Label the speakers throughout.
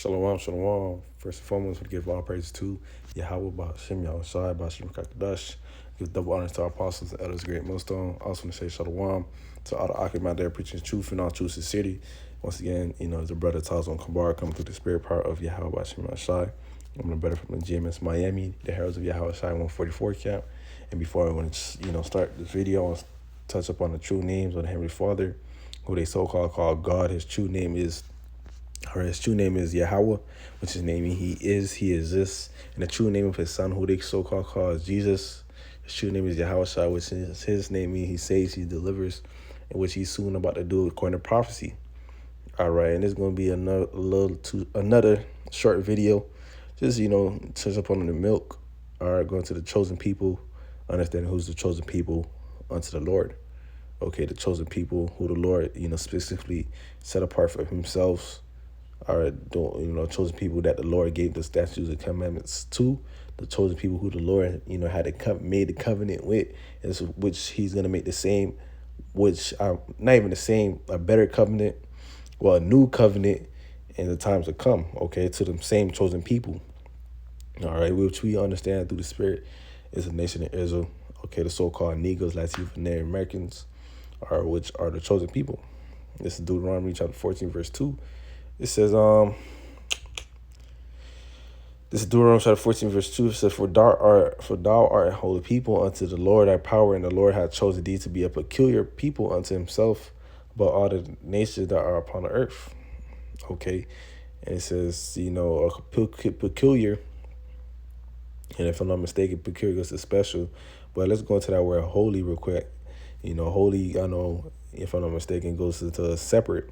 Speaker 1: Shalom, shalom. First and foremost, we give all praise to Yahweh, Ba'ashem, Yahushai, Ba'ashem Kakadash. Give double honors to our apostles, the elders, great millstone. Also want to say shalom to all the Akim out there preaching truth in all true sincerity. Once again, the brother Tazon Kambar coming through the spirit power of Yahweh, Ba'ashem, Yahushai. I'm the brother from the GMS Miami, the Heralds of Yahweh Shai 144 camp. And before I want to, start this video, I want to touch upon the true names of the Heavenly Father, who they so-called call God. His true name is Yahweh, which his name he exists. And the true name of his son, who they so-called call is Jesus. His true name is Yahweh Shai, which is his name he saves, he delivers, and which he's soon about to do according to prophecy. All right, and it's going to be another short video. Just, touch upon the milk. All right, going to the chosen people, understanding who's the chosen people unto the Lord. Okay, the chosen people who the Lord, specifically set apart for himself. All right, chosen people that the Lord gave the statutes and commandments to. The chosen people who the Lord, had made the covenant with, and which he's going to make the same, which not even the same, a better covenant, well, a new covenant in the times to come, okay, to the same chosen people. All right, which we understand through the Spirit is the nation of Israel, okay, the so-called Negroes, Latinos, and Native Americans, which are the chosen people. This is Deuteronomy chapter 14, verse 2. It says, this is Deuteronomy chapter 14, verse 2. It says, For thou art a holy people unto the Lord thy power, and the Lord hath chosen thee to be a peculiar people unto himself, above all the nations that are upon the earth. Okay, and it says, a peculiar. And if I'm not mistaken, peculiar goes to special. But let's go into that word holy real quick. Holy, I know, if I'm not mistaken, goes into a separate,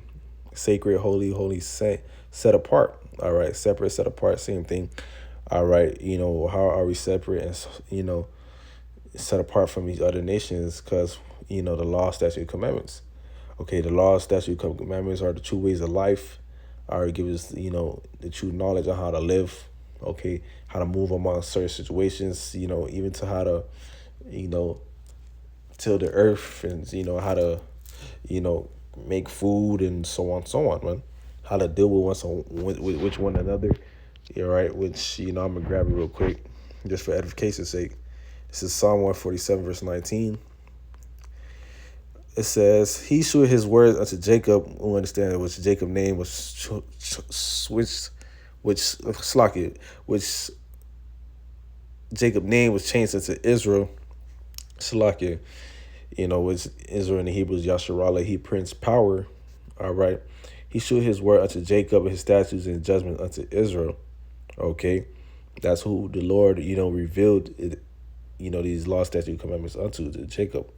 Speaker 1: sacred, holy, set apart. All right, separate, set apart, same thing. All right, how are we separate and, set apart from these other nations? Because, the law, statute, commandments. Okay, the law, statute, commandments are the true ways of life. All right, give us, the true knowledge on how to live. Okay, how to move among certain situations, even to how to, till the earth, and, how to, make food and so on, man. How to deal with one another. Yeah, right, which, I'm going to grab it real quick, just for edification's sake. This is Psalm 147, verse 19. It says, he shewed his words unto Jacob, who understand which Jacob's name was Jacob's name was changed into Israel, Salakia, which Israel in the Hebrews, Yasharallah, he Prince Power, all right. He shewed his word unto Jacob, and his statutes and judgments unto Israel, okay. That's who the Lord, revealed it, these law, statute, commandments unto to Jacob.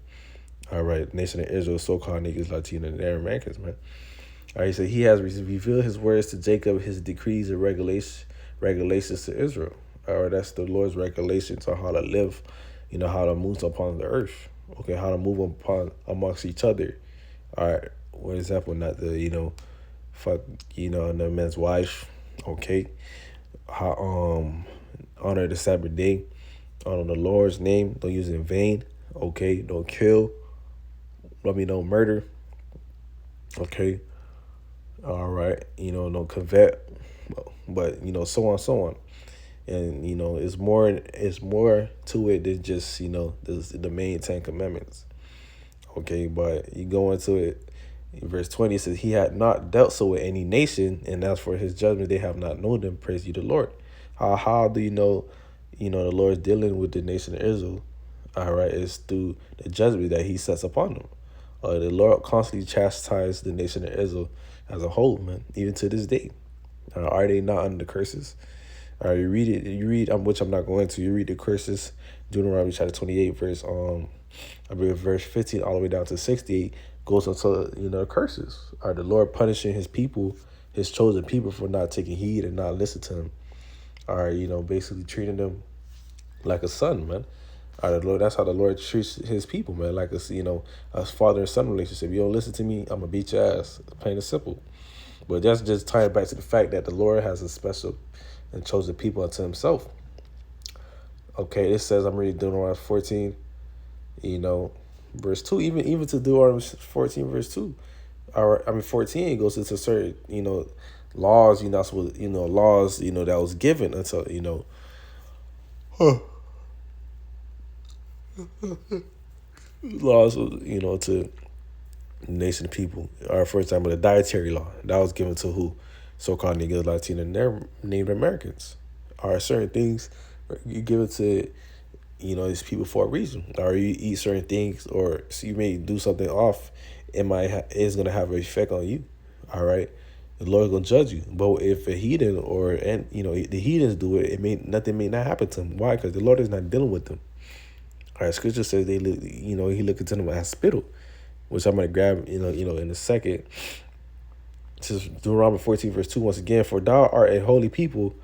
Speaker 1: All right, nation of Israel, so-called niggas, Latino, and Native Americans, man. All right, he said he has revealed his words to Jacob, his decrees and regulations to Israel. All right, that's the Lord's regulations on how to live, how to move upon the earth. Okay, how to move upon amongst each other. All right, for example, not the, fuck, no man's wife. Okay, how honor the Sabbath day, honor the Lord's name, don't use it in vain. Okay, don't kill. Don't murder. Okay. All right. Don't covet. But, so on. And, it's more to it than just, the main 10 commandments. Okay. But you go into it. In verse 20, it says, he had not dealt so with any nation, and as for his judgment, they have not known them. Praise you, the Lord. How do you know, the Lord's dealing with the nation of Israel? All right. It's through the judgment that he sets upon them. The Lord constantly chastised the nation of Israel as a whole, man, even to this day. Are they not under the curses? You read, which I'm not going to. You read the curses, Deuteronomy chapter 28, verse 15 all the way down to 68, goes into, the curses. The Lord punishing his people, his chosen people, for not taking heed and not listening to him. Basically treating them like a son, man. The Lord, that's how the Lord treats his people, man. Like a father and son relationship. You don't listen to me, I'm gonna beat your ass. Plain and simple. But that's just tying back to the fact that the Lord has a special and chosen people unto himself. Okay, it says, I'm reading Deuteronomy 14, verse 2. Even to Deuteronomy 14, verse 2. 14, it goes into certain, Laws, that's what laws, that was given until laws, to nation of people. Or for example, the dietary law that was given to who? So-called niggas, Latino, and they're Native Americans. Are certain things you give it to these people for a reason, or you eat certain things, or so you may do something off, it's gonna have an effect on you. All right, the Lord's gonna judge you. But if a heathen the heathens do it, nothing may not happen to them. Why? Because the Lord is not dealing with them. All right, Scripture says they look, He looked into them as spittle, which I'm gonna grab, in a second. It says Deuteronomy 14 verse 2 once again, for thou art a holy people.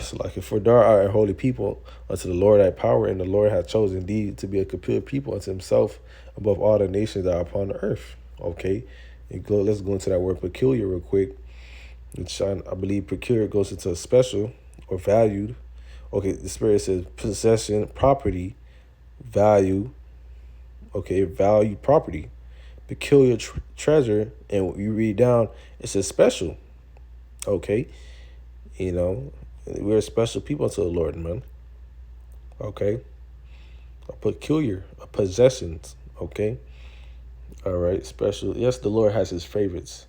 Speaker 1: So like, for thou art a holy people unto the Lord thy power, and the Lord hath chosen thee to be a peculiar people unto himself above all the nations that are upon the earth. Okay, let's go into that word peculiar real quick. Which I believe peculiar goes into special or valued. Okay, the Spirit says possession, property, value. Okay, value, property, peculiar treasure, and you read down, it says special. Okay, we're special people to the Lord, man. Okay, a peculiar, a possessions. Okay, all right, special. Yes, the Lord has His favorites.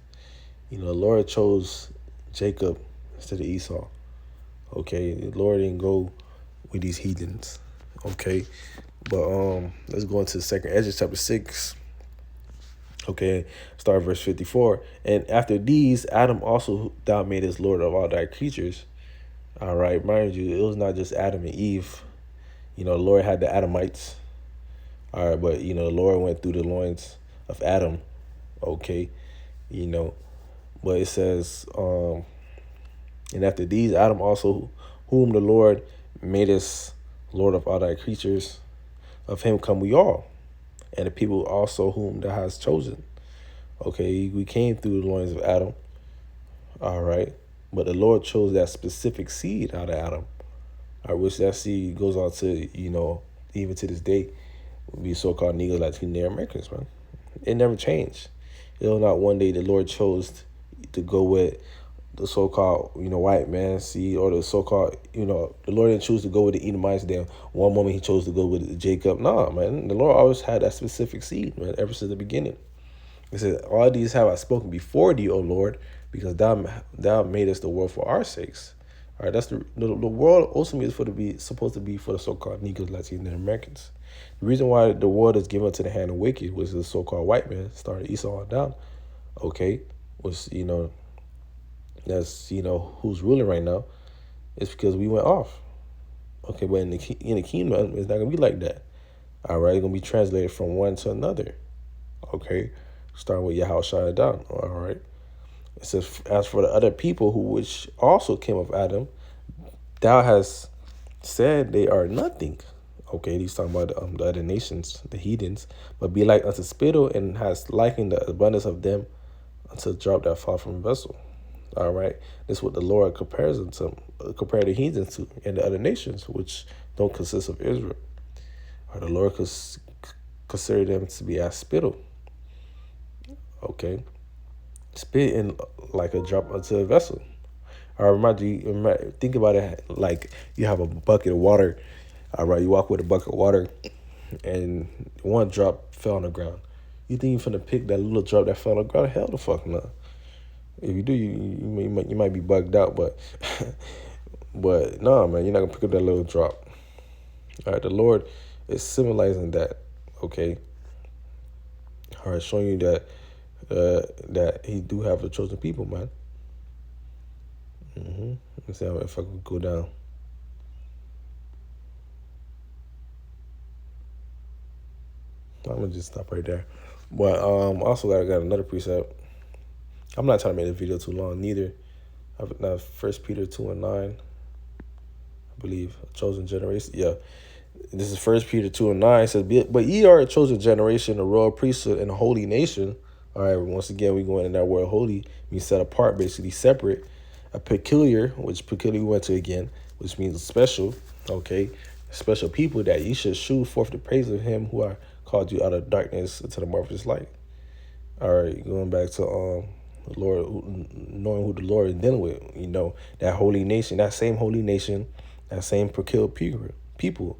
Speaker 1: The Lord chose Jacob instead of Esau. Okay, the Lord didn't go with these heathens. Okay, but let's go into the second Ezra chapter 6. Okay, start verse 54. And after these, Adam also thou madest Lord of all thy creatures. All right, mind you, it was not just Adam and Eve. The Lord had the Adamites. All right, but the Lord went through the loins of Adam. Okay, but it says, and after these, Adam also, whom the Lord made us Lord of all thy creatures, of him come we all, and the people also whom thou hast chosen. Okay, we came through the loins of Adam. All right, but the Lord chose that specific seed out of Adam. I wish that seed goes on to, even to this day, be so-called Negro Latino Americans, man. It never changed. It was not one day the Lord chose to go with the so-called, white man seed, or the so-called, the Lord didn't choose to go with the Edomites. Then one moment He chose to go with Jacob. Nah, man, the Lord always had that specific seed, man, ever since the beginning. He said, all these have I spoken before thee, O Lord, because thou made us the world for our sakes. All right, that's the world ultimately is supposed to be for the so-called Negroes, Latinos, and Americans. The reason why the world is given to the hand of wicked was the so-called white man, started Esau on down. Okay, was that's who's ruling right now. It's because we went off. Okay, but in the kingdom, it's not gonna be like that. All right, it's gonna be translated from one to another. Okay, starting with Yahushua down. All right. It says, as for the other people which also came of Adam, thou hast said they are nothing. Okay, he's talking about the other nations, the heathens, but be like unto spittle, and has likened the abundance of them unto a drop that fall from a vessel. All right, this is what the Lord compares them to, compare the heathens to, and the other nations, which don't consist of Israel. Or the Lord consider them to be as spittle. Okay, spit in like a drop into a vessel. I remind you, think about it like you have a bucket of water. All right, you walk with a bucket of water, and one drop fell on the ground. You think you're finna pick that little drop that fell on the ground? Hell the fuck no. If you do, you might be bugged out, but but no, man, you're not gonna pick up that little drop. All right, the Lord is symbolizing that. Okay. All right, showing you that that He do have a chosen people, man. Let's see if I can go down. I'm gonna just stop right there. But also I got another precept. I'm not trying to make the video too long neither. Now 1 Peter 2:9, I believe, a chosen generation. Yeah, this is 1 Peter 2:9. It says, but ye are a chosen generation, a royal priesthood, and a holy nation. All right, once again, we going in that word holy means set apart, basically separate. A peculiar, which peculiar we went to again, which means special. Okay, special people, that ye should shew forth the praise of Him who are called you out of darkness into the marvelous light. All right, going back to The Lord, knowing who the Lord is dealing with, that holy nation, that same holy nation, that same peculiar people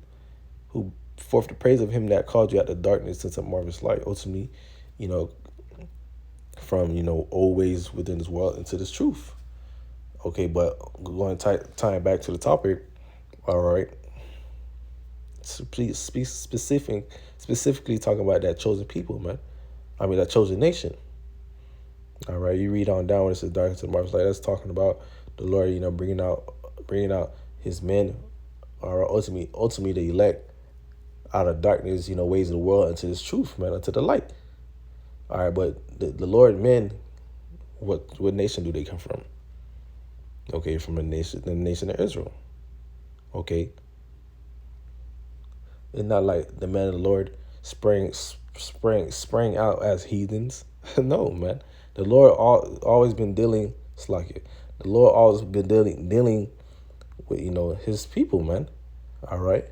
Speaker 1: who forth the praise of him that called you out of darkness into marvelous light, ultimately, you know, from, always within this world into this truth. Okay, but going tying back to the topic, all right. So please speak specifically talking about that chosen people, man. I mean that chosen nation. All right, you read on down when it says darkness to the marvelous light. That's talking about the Lord, bringing out His men, or ultimately the elect out of darkness, ways of the world into this truth, man, into the light. All right, but the Lord men, what nation do they come from? Okay, from the nation of Israel. Okay, it's not like the men of the Lord sprang out as heathens. No, man. The Lord always been dealing. It's like it. The Lord always been dealing with His people, man. All right.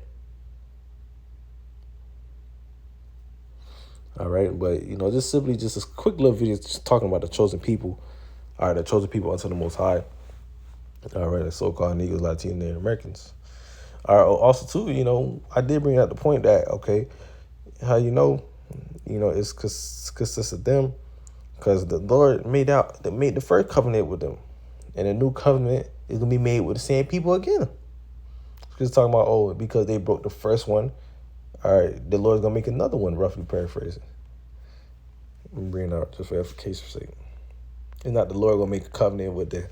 Speaker 1: All right, but just simply just a quick little video just talking about the chosen people. All right, the chosen people unto the Most High. All right, the so-called Negroes, Latinos, Native Americans. All right. Also, too, I did bring out the point that how it's consists of them, because the Lord made the first covenant with them, and the new covenant is gonna be made with the same people again. Just talking about because they broke the first one, all right, the Lord's gonna make another one. Roughly paraphrasing. Let me bring it out just for edification's sake. It's not the Lord gonna make a covenant with the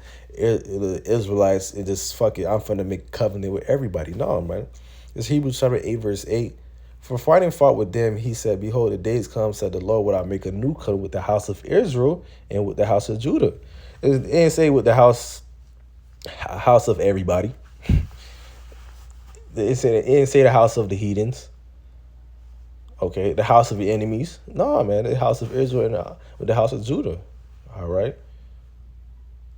Speaker 1: Israelites and just fuck it, I'm finna make a covenant with everybody. No, man. It's Hebrews chapter 8, verse 8. For fighting fought with them, he said, behold, the days come, said the Lord, will I make a new covenant with the house of Israel and with the house of Judah. It didn't say with the house of everybody. It didn't say the house of the heathens. Okay, the house of the enemies. No, man, the house of Israel and with the house of Judah. All right.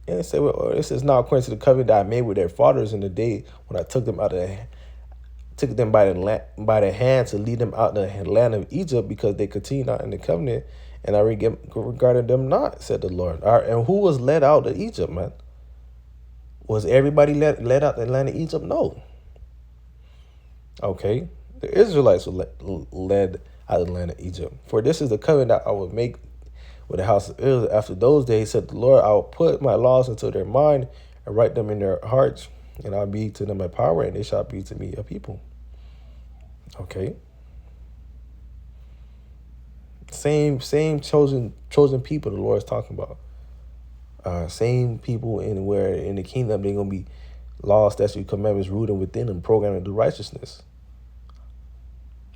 Speaker 1: And it said, well, this is not according to the covenant that I made with their fathers in the day when I took them by the hand to lead them out of the land of Egypt, because they continued not in the covenant, and I regarded them not, said the Lord. All right, and who was led out of Egypt, man? Was everybody led out the land of Egypt? No. Okay. The Israelites were led out of the land of Egypt. For this is the covenant that I will make with the house of Israel after those days, said the Lord. I will put my laws into their mind and write them in their hearts, and I'll be to them a power, and they shall be to me a people. Okay. Same chosen people the Lord is talking about. Same people in the kingdom, they're gonna be laws, statutes, commandments rooted within them, programming to righteousness.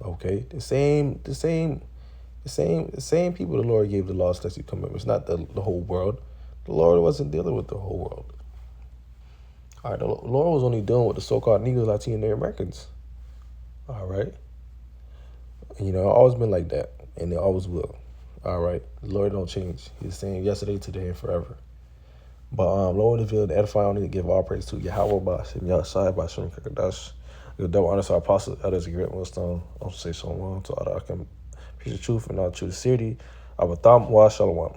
Speaker 1: Okay, the same people the Lord gave the law, statutes, commandments, not the whole world. The Lord wasn't dealing with the whole world. All right, the Lord was only dealing with the so-called Negroes, Latinos, Native Americans. All right, it's always been like that, and it always will. All right, the Lord don't change. He's the same yesterday, today, and forever. But Lord, the field, edify, only to give all praise to Yahweh, Bashim Yahshai, Bashim Kakadash. Your double honor to our apostles, elders, and great millstone. I'll say so long to all that I can preach the truth and not true the city. I will thumb, wa shalom.